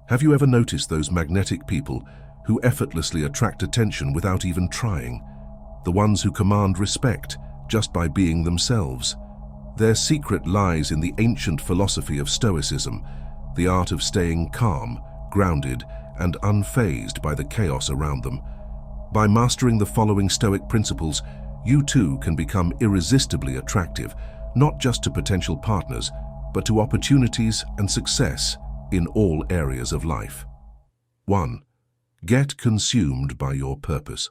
Have you ever noticed those magnetic people who effortlessly attract attention without even trying? The ones who command respect just by being themselves. Their secret lies in the ancient philosophy of Stoicism, the art of staying calm, grounded, and unfazed by the chaos around them. By mastering the following Stoic principles, you too can become irresistibly attractive, not just to potential partners, but to opportunities and success in all areas of life. 1. Get consumed by your purpose.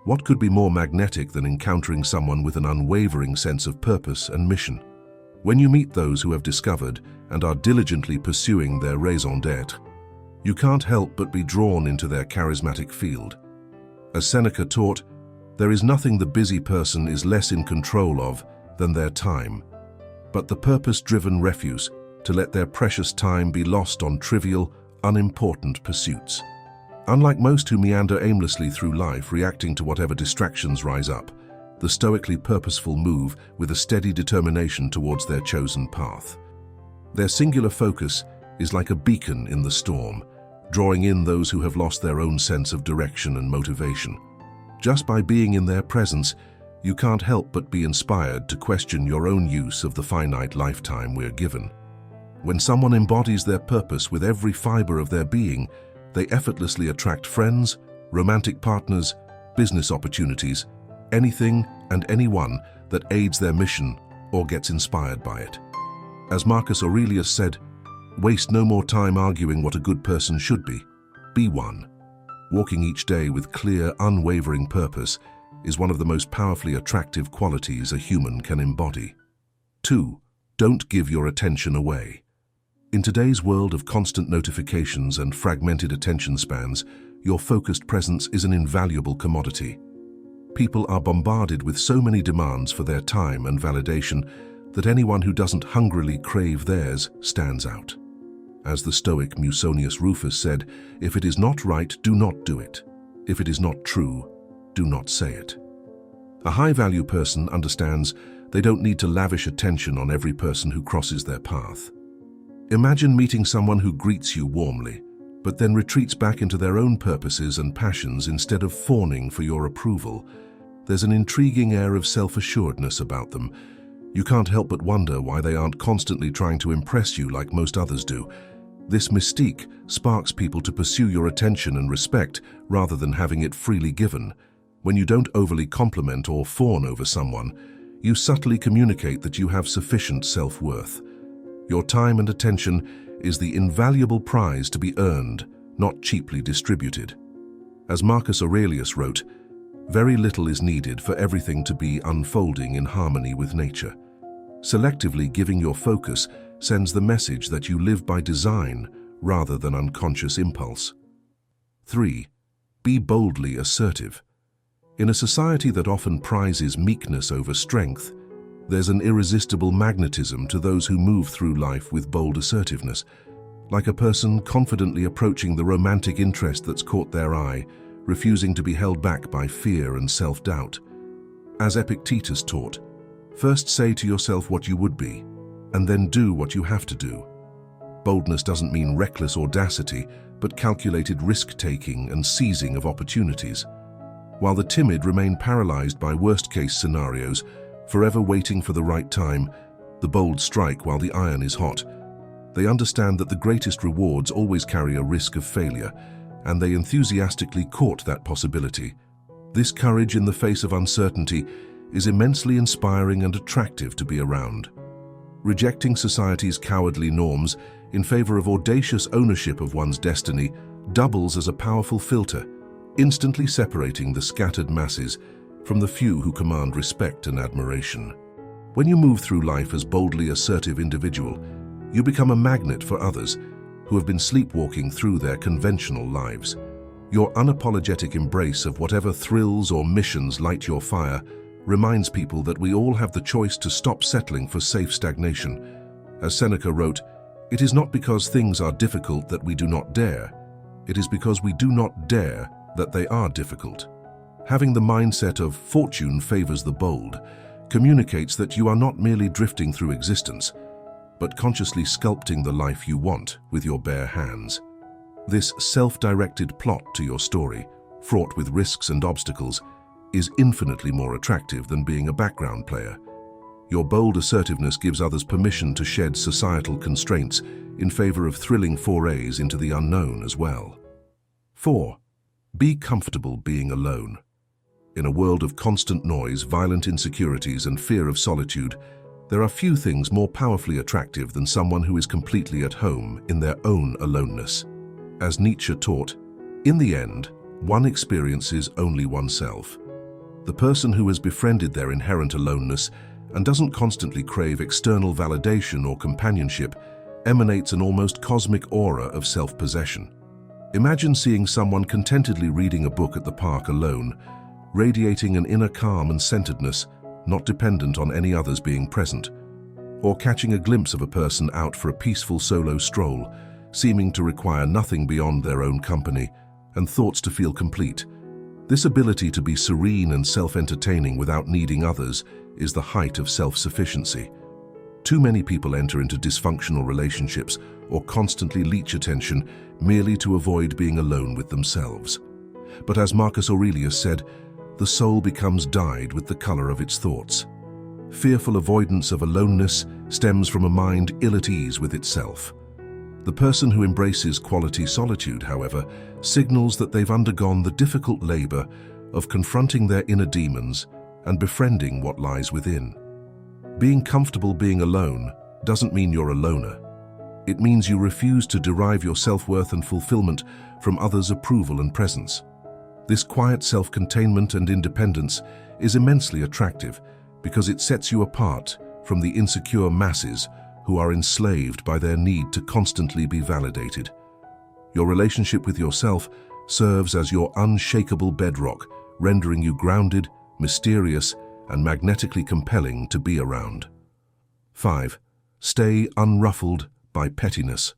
What could be more magnetic than encountering someone with an unwavering sense of purpose and mission? When you meet those who have discovered and are diligently pursuing their raison d'être, you can't help but be drawn into their charismatic field. As Seneca taught, there is nothing the busy person is less in control of than their time, but the purpose-driven refuse to let their precious time be lost on trivial, unimportant pursuits. Unlike most who meander aimlessly through life, reacting to whatever distractions rise up, the stoically purposeful move with a steady determination towards their chosen path. Their singular focus is like a beacon in the storm, drawing in those who have lost their own sense of direction and motivation. Just by being in their presence, you can't help but be inspired to question your own use of the finite lifetime we're given. When someone embodies their purpose with every fiber of their being, they effortlessly attract friends, romantic partners, business opportunities, anything and anyone that aids their mission or gets inspired by it. As Marcus Aurelius said, "Waste no more time arguing what a good person should be. Be one." Walking each day with clear, unwavering purpose is one of the most powerfully attractive qualities a human can embody. 2. Don't give your attention away. In today's world of constant notifications and fragmented attention spans, your focused presence is an invaluable commodity. People are bombarded with so many demands for their time and validation that anyone who doesn't hungrily crave theirs stands out. As the Stoic Musonius Rufus said, "If it is not right, do not do it. If it is not true, do not say it." A high-value person understands they don't need to lavish attention on every person who crosses their path. Imagine meeting someone who greets you warmly, but then retreats back into their own purposes and passions instead of fawning for your approval. There's an intriguing air of self-assuredness about them. You can't help but wonder why they aren't constantly trying to impress you like most others do. This mystique sparks people to pursue your attention and respect rather than having it freely given. When you don't overly compliment or fawn over someone, you subtly communicate that you have sufficient self-worth. Your time and attention is the invaluable prize to be earned, not cheaply distributed. As Marcus Aurelius wrote, "Very little is needed for everything to be unfolding in harmony with nature." Selectively giving your focus sends the message that you live by design rather than unconscious impulse. 3. Be boldly assertive. In a society that often prizes meekness over strength, there's an irresistible magnetism to those who move through life with bold assertiveness, like a person confidently approaching the romantic interest that's caught their eye, refusing to be held back by fear and self-doubt. As Epictetus taught, first say to yourself what you would be, and then do what you have to do. Boldness doesn't mean reckless audacity, but calculated risk-taking and seizing of opportunities. While the timid remain paralyzed by worst-case scenarios, forever waiting for the right time, the bold strike while the iron is hot. They understand that the greatest rewards always carry a risk of failure, and they enthusiastically court that possibility. This courage in the face of uncertainty is immensely inspiring and attractive to be around. Rejecting society's cowardly norms in favor of audacious ownership of one's destiny doubles as a powerful filter, instantly separating the scattered masses from the few who command respect and admiration. When you move through life as boldly assertive individual, you become a magnet for others who have been sleepwalking through their conventional lives. Your unapologetic embrace of whatever thrills or missions light your fire reminds people that we all have the choice to stop settling for safe stagnation. As Seneca wrote, "It is not because things are difficult that we do not dare. It is because we do not dare that they are difficult." Having the mindset of fortune favors the bold communicates that you are not merely drifting through existence, but consciously sculpting the life you want with your bare hands. This self-directed plot to your story, fraught with risks and obstacles, is infinitely more attractive than being a background player. Your bold assertiveness gives others permission to shed societal constraints in favor of thrilling forays into the unknown as well. 4. Be comfortable being alone. In a world of constant noise, violent insecurities, and fear of solitude, there are few things more powerfully attractive than someone who is completely at home in their own aloneness. As Nietzsche taught, in the end, one experiences only oneself. The person who has befriended their inherent aloneness and doesn't constantly crave external validation or companionship emanates an almost cosmic aura of self-possession. Imagine seeing someone contentedly reading a book at the park alone, radiating an inner calm and centeredness, not dependent on any others being present, or catching a glimpse of a person out for a peaceful solo stroll, seeming to require nothing beyond their own company and thoughts to feel complete. This ability to be serene and self-entertaining without needing others is the height of self-sufficiency. Too many people enter into dysfunctional relationships or constantly leech attention merely to avoid being alone with themselves. But as Marcus Aurelius said, the soul becomes dyed with the color of its thoughts. Fearful avoidance of aloneness stems from a mind ill at ease with itself. The person who embraces quality solitude, however, signals that they've undergone the difficult labor of confronting their inner demons and befriending what lies within. Being comfortable being alone doesn't mean you're a loner. It means you refuse to derive your self-worth and fulfillment from others' approval and presence. This quiet self-containment and independence is immensely attractive because it sets you apart from the insecure masses who are enslaved by their need to constantly be validated. Your relationship with yourself serves as your unshakable bedrock, rendering you grounded, mysterious, and magnetically compelling to be around. 5. Stay unruffled by pettiness.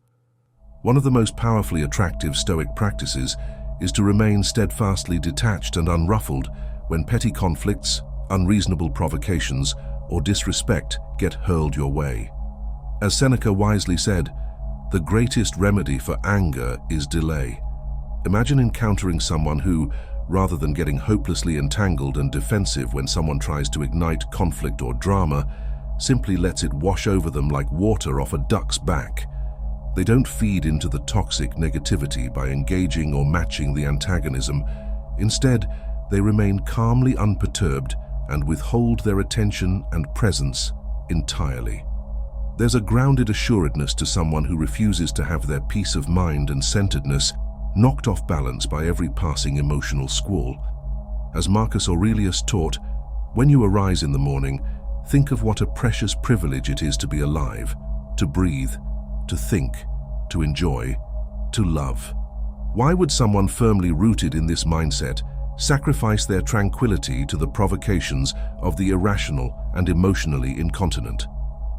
One of the most powerfully attractive Stoic practices is to remain steadfastly detached and unruffled when petty conflicts, unreasonable provocations, or disrespect get hurled your way. As Seneca wisely said, the greatest remedy for anger is delay. Imagine encountering someone who, rather than getting hopelessly entangled and defensive when someone tries to ignite conflict or drama, simply lets it wash over them like water off a duck's back. They don't feed into the toxic negativity by engaging or matching the antagonism. Instead, they remain calmly unperturbed and withhold their attention and presence entirely. There's a grounded assuredness to someone who refuses to have their peace of mind and centeredness knocked off balance by every passing emotional squall. As Marcus Aurelius taught, when you arise in the morning, think of what a precious privilege it is to be alive, to breathe, to think, to enjoy, to love. Why would someone firmly rooted in this mindset sacrifice their tranquility to the provocations of the irrational and emotionally incontinent?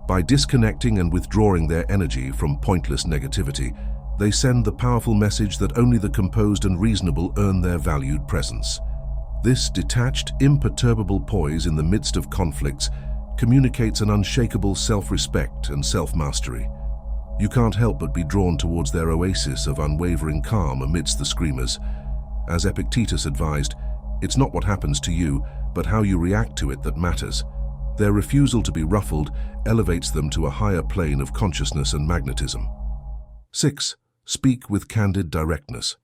By disconnecting and withdrawing their energy from pointless negativity, they send the powerful message that only the composed and reasonable earn their valued presence. This detached, imperturbable poise in the midst of conflicts communicates an unshakable self-respect and self-mastery. You can't help but be drawn towards their oasis of unwavering calm amidst the screamers. As Epictetus advised, it's not what happens to you, but how you react to it that matters. Their refusal to be ruffled elevates them to a higher plane of consciousness and magnetism. 6. Speak with candid directness.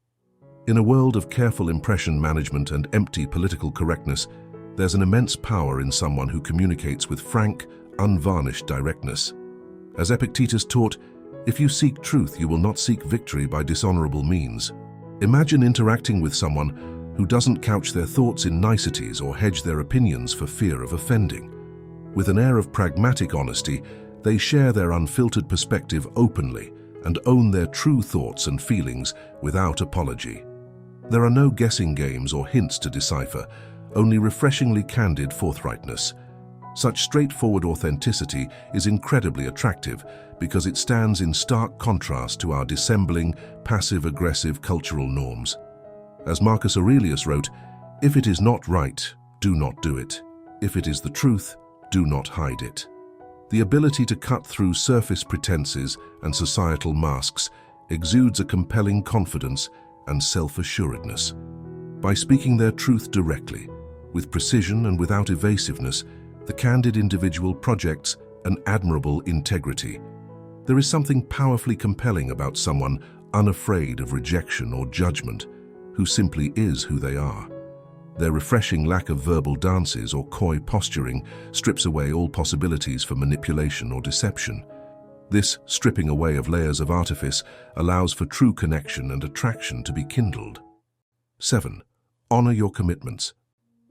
In a world of careful impression management and empty political correctness, there's an immense power in someone who communicates with frank, unvarnished directness. As Epictetus taught, if you seek truth, you will not seek victory by dishonorable means. Imagine interacting with someone who doesn't couch their thoughts in niceties or hedge their opinions for fear of offending. With an air of pragmatic honesty, they share their unfiltered perspective openly and own their true thoughts and feelings without apology. There are no guessing games or hints to decipher, only refreshingly candid forthrightness. Such straightforward authenticity is incredibly attractive because it stands in stark contrast to our dissembling, passive-aggressive cultural norms. As Marcus Aurelius wrote, "If it is not right, do not do it. If it is the truth, do not hide it." The ability to cut through surface pretenses and societal masks exudes a compelling confidence and self-assuredness. By speaking their truth directly, with precision and without evasiveness, the candid individual projects an admirable integrity. There is something powerfully compelling about someone unafraid of rejection or judgment, who simply is who they are. Their refreshing lack of verbal dances or coy posturing strips away all possibilities for manipulation or deception. This stripping away of layers of artifice allows for true connection and attraction to be kindled. 7. Honor your commitments.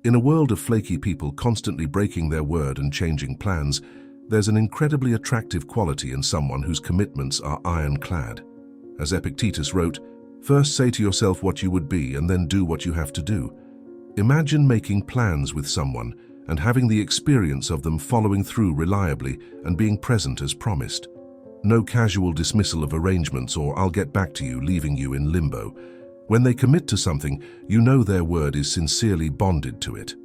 In a world of flaky people constantly breaking their word and changing plans, there's an incredibly attractive quality in someone whose commitments are ironclad. As Epictetus wrote, "First say to yourself what you would be and then do what you have to do." Imagine making plans with someone and having the experience of them following through reliably and being present as promised. No casual dismissal of arrangements or "I'll get back to you," leaving you in limbo. When they commit to something, you know their word is sincerely bonded to it.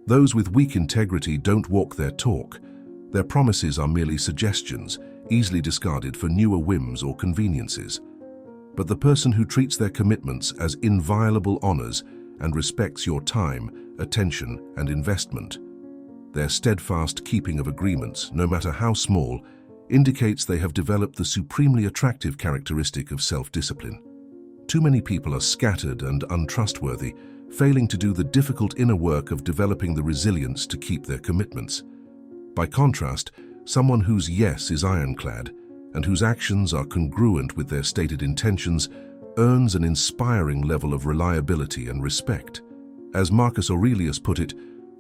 Those with weak integrity don't walk their talk. Their promises are merely suggestions, easily discarded for newer whims or conveniences. But the person who treats their commitments as inviolable honors and respects your time, attention, and investment. Their steadfast keeping of agreements, no matter how small, indicates they have developed the supremely attractive characteristic of self-discipline. Too many people are scattered and untrustworthy, failing to do the difficult inner work of developing the resilience to keep their commitments. By contrast, someone whose yes is ironclad and whose actions are congruent with their stated intentions earns an inspiring level of reliability and respect. As Marcus Aurelius put it,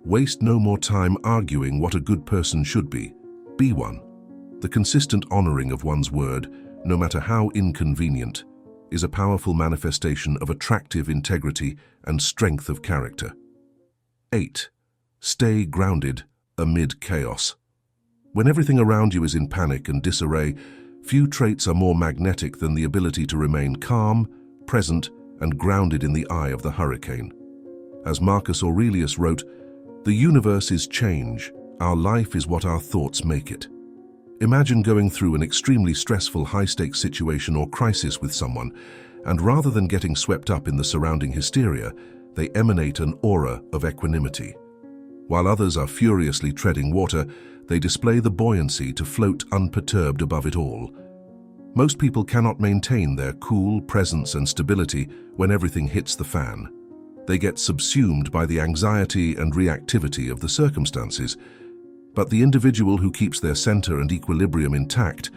"Waste no more time arguing what a good person should be one." The consistent honoring of one's word, no matter how inconvenient, is a powerful manifestation of attractive integrity and strength of character. 8. Stay grounded amid chaos. When everything around you is in panic and disarray, few traits are more magnetic than the ability to remain calm, present, and grounded in the eye of the hurricane. As Marcus Aurelius wrote, "The universe is change, our life is what our thoughts make it." Imagine going through an extremely stressful high-stakes situation or crisis with someone, and rather than getting swept up in the surrounding hysteria, they emanate an aura of equanimity. While others are furiously treading water, they display the buoyancy to float unperturbed above it all. Most people cannot maintain their cool presence and stability when everything hits the fan. They get subsumed by the anxiety and reactivity of the circumstances. But the individual who keeps their center and equilibrium intact,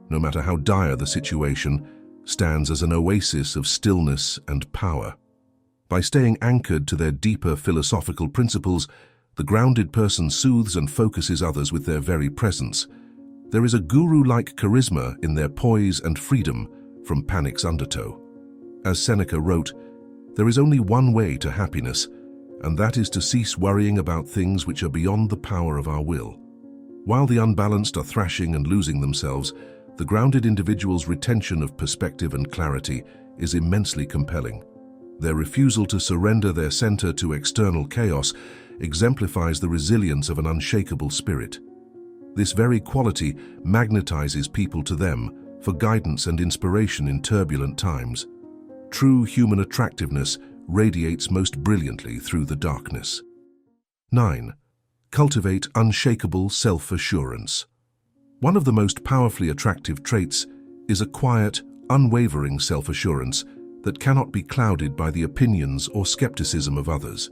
no matter how dire the situation, stands as an oasis of stillness and power. By staying anchored to their deeper philosophical principles, the grounded person soothes and focuses others with their very presence. There is a guru-like charisma in their poise and freedom from panic's undertow. As Seneca wrote, "There is only one way to happiness, and that is to cease worrying about things which are beyond the power of our will." While the unbalanced are thrashing and losing themselves, the grounded individual's retention of perspective and clarity is immensely compelling. Their refusal to surrender their center to external chaos exemplifies the resilience of an unshakable spirit. This very quality magnetizes people to them for guidance and inspiration in turbulent times. True human attractiveness radiates most brilliantly through the darkness. 9. Cultivate unshakable self-assurance. One of the most powerfully attractive traits is a quiet, unwavering self-assurance that cannot be clouded by the opinions or skepticism of others.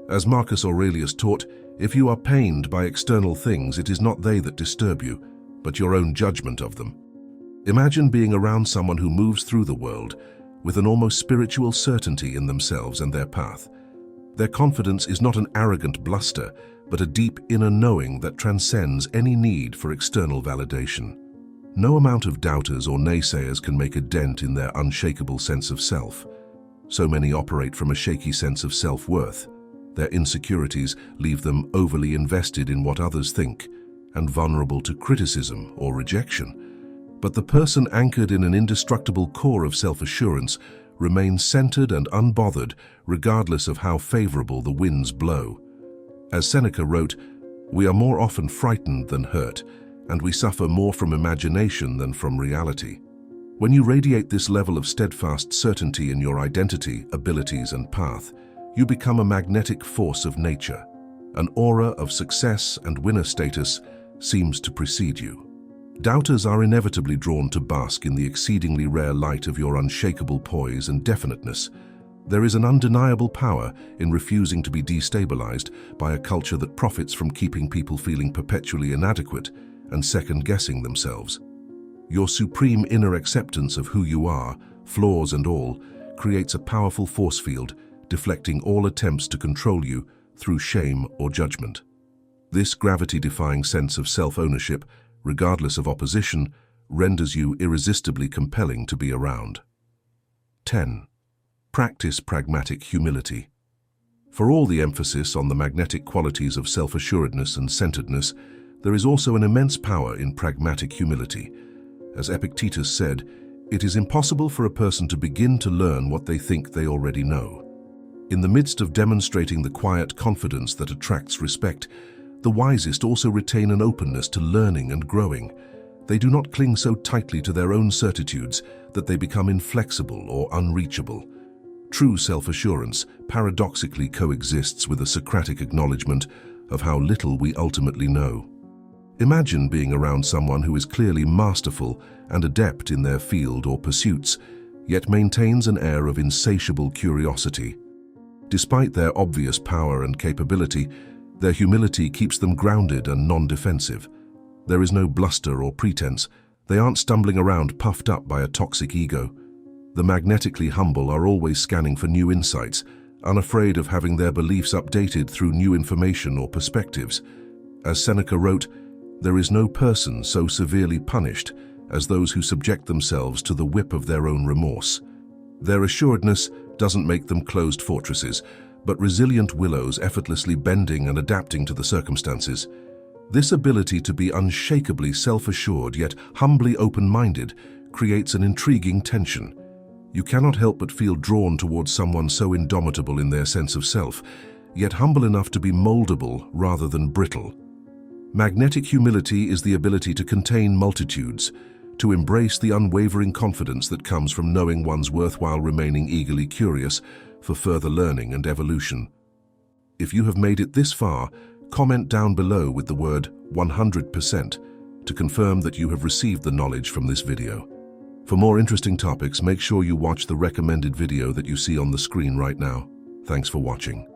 As Marcus Aurelius taught, if you are pained by external things, it is not they that disturb you, but your own judgment of them. Imagine being around someone who moves through the world with an almost spiritual certainty in themselves and their path. Their confidence is not an arrogant bluster, but a deep inner knowing that transcends any need for external validation. No amount of doubters or naysayers can make a dent in their unshakable sense of self. So many operate from a shaky sense of self-worth. Their insecurities leave them overly invested in what others think and vulnerable to criticism or rejection. But the person anchored in an indestructible core of self-assurance remains centered and unbothered regardless of how favorable the winds blow. As Seneca wrote, "We are more often frightened than hurt, and we suffer more from imagination than from reality." When you radiate this level of steadfast certainty in your identity, abilities, and path, you become a magnetic force of nature. An aura of success and winner status seems to precede you. Doubters are inevitably drawn to bask in the exceedingly rare light of your unshakable poise and definiteness. There is an undeniable power in refusing to be destabilized by a culture that profits from keeping people feeling perpetually inadequate and second-guessing themselves. Your supreme inner acceptance of who you are, flaws and all, creates a powerful force field, deflecting all attempts to control you through shame or judgment. This gravity-defying sense of self-ownership, regardless of opposition, renders you irresistibly compelling to be around. 10. Practice pragmatic humility. For all the emphasis on the magnetic qualities of self-assuredness and centeredness, there is also an immense power in pragmatic humility. As Epictetus said, it is impossible for a person to begin to learn what they think they already know. In the midst of demonstrating the quiet confidence that attracts respect, the wisest also retain an openness to learning and growing. They do not cling so tightly to their own certitudes that they become inflexible or unreachable. True self-assurance paradoxically coexists with a Socratic acknowledgement of how little we ultimately know. Imagine being around someone who is clearly masterful and adept in their field or pursuits, yet maintains an air of insatiable curiosity. Despite their obvious power and capability, their humility keeps them grounded and non-defensive. There is no bluster or pretense. They aren't stumbling around puffed up by a toxic ego. The magnetically humble are always scanning for new insights, unafraid of having their beliefs updated through new information or perspectives. As Seneca wrote, "There is no person so severely punished as those who subject themselves to the whip of their own remorse." Their assuredness doesn't make them closed fortresses, but resilient willows effortlessly bending and adapting to the circumstances. This ability to be unshakably self-assured yet humbly open-minded creates an intriguing tension. You cannot help but feel drawn towards someone so indomitable in their sense of self, yet humble enough to be moldable rather than brittle. Magnetic humility is the ability to contain multitudes, to embrace the unwavering confidence that comes from knowing one's worth while remaining eagerly curious for further learning and evolution. If you have made it this far, comment down below with the word 100% to confirm that you have received the knowledge from this video. For more interesting topics, make sure you watch the recommended video that you see on the screen right now. Thanks for watching.